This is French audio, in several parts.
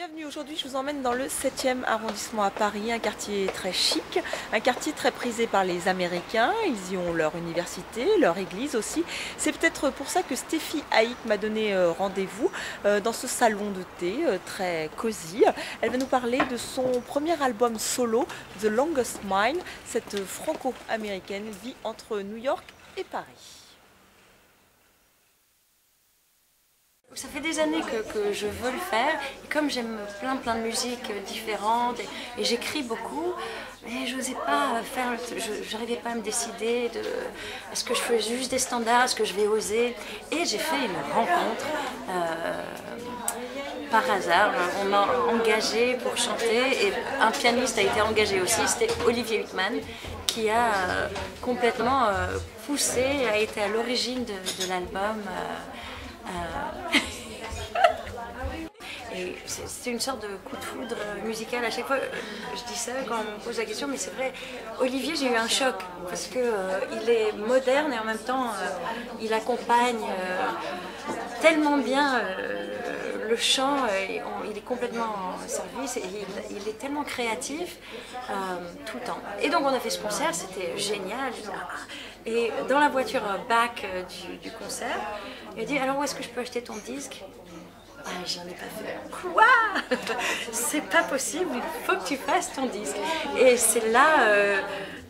Bienvenue, aujourd'hui je vous emmène dans le 7e arrondissement à Paris, un quartier très chic, un quartier très prisé par les Américains. Ils y ont leur université, leur église aussi. C'est peut-être pour ça que Steffi Haïk m'a donné rendez-vous dans ce salon de thé très cosy. Elle va nous parler de son premier album solo, The Longest Mile. Cette franco-américaine vit entre New York et Paris. Ça fait des années que je veux le faire, et comme j'aime plein de musiques différentes et j'écris beaucoup, mais je n'osais pas faire, je n'arrivais pas à me décider de est-ce que je fais juste des standards, est-ce que je vais oser. Et j'ai fait une rencontre par hasard, on m'a engagé pour chanter et un pianiste a été engagé aussi, c'était Olivier Huitman qui a complètement poussé, a été à l'origine de l'album. Et c'est une sorte de coup de foudre musical. À chaque fois, je dis ça quand on me pose la question, mais c'est vrai, Olivier, j'ai eu un choc parce que il est moderne et en même temps, il accompagne tellement bien le chant. Il est complètement en service et il est tellement créatif tout le temps. Et donc, on a fait ce concert, c'était génial. Et dans la voiture back du concert, il a dit alors où est-ce que je peux acheter ton disque? Ah, j'en ai pas fait. Quoi? C'est pas possible, il faut que tu fasses ton disque. Et c'est là,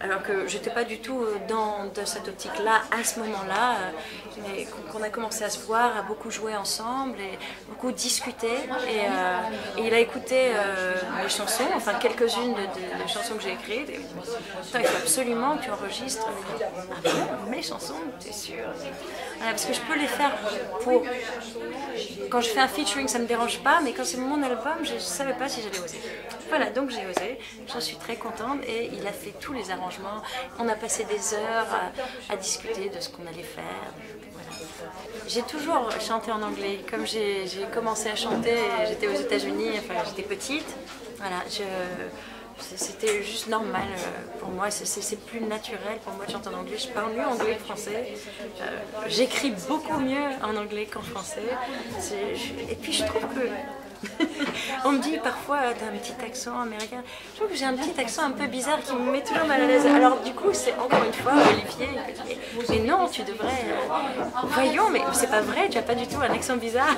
alors que j'étais pas du tout dans cette optique-là à ce moment-là, mais qu'on a commencé à se voir, à beaucoup jouer ensemble et beaucoup discuter. Et il a écouté mes chansons, enfin quelques-unes des chansons que j'ai écrites. Et il faut absolument que tu enregistres mes chansons, t'es sûr? Voilà, parce que je peux les faire pour. Quand je fais un featuring, ça ne me dérange pas, mais quand c'est mon album, je ne savais pas si j'allais oser. Voilà, donc j'ai osé, j'en suis très contente et il a fait tous les arrangements. On a passé des heures à discuter de ce qu'on allait faire. Voilà. J'ai toujours chanté en anglais, comme j'ai commencé à chanter, j'étais aux États-Unis, enfin j'étais petite. Voilà, c'était juste normal pour moi, c'est plus naturel pour moi de chanter en anglais. Je parle mieux anglais que français. J'écris beaucoup mieux en anglais qu'en français. Et puis je trouve que on me dit parfois t'as un petit accent américain. Je trouve que j'ai un petit accent un peu bizarre qui me met toujours mal à l'aise. Alors du coup c'est encore une fois Olivier mais non tu devrais voyons mais c'est pas vrai, tu as pas du tout un accent bizarre.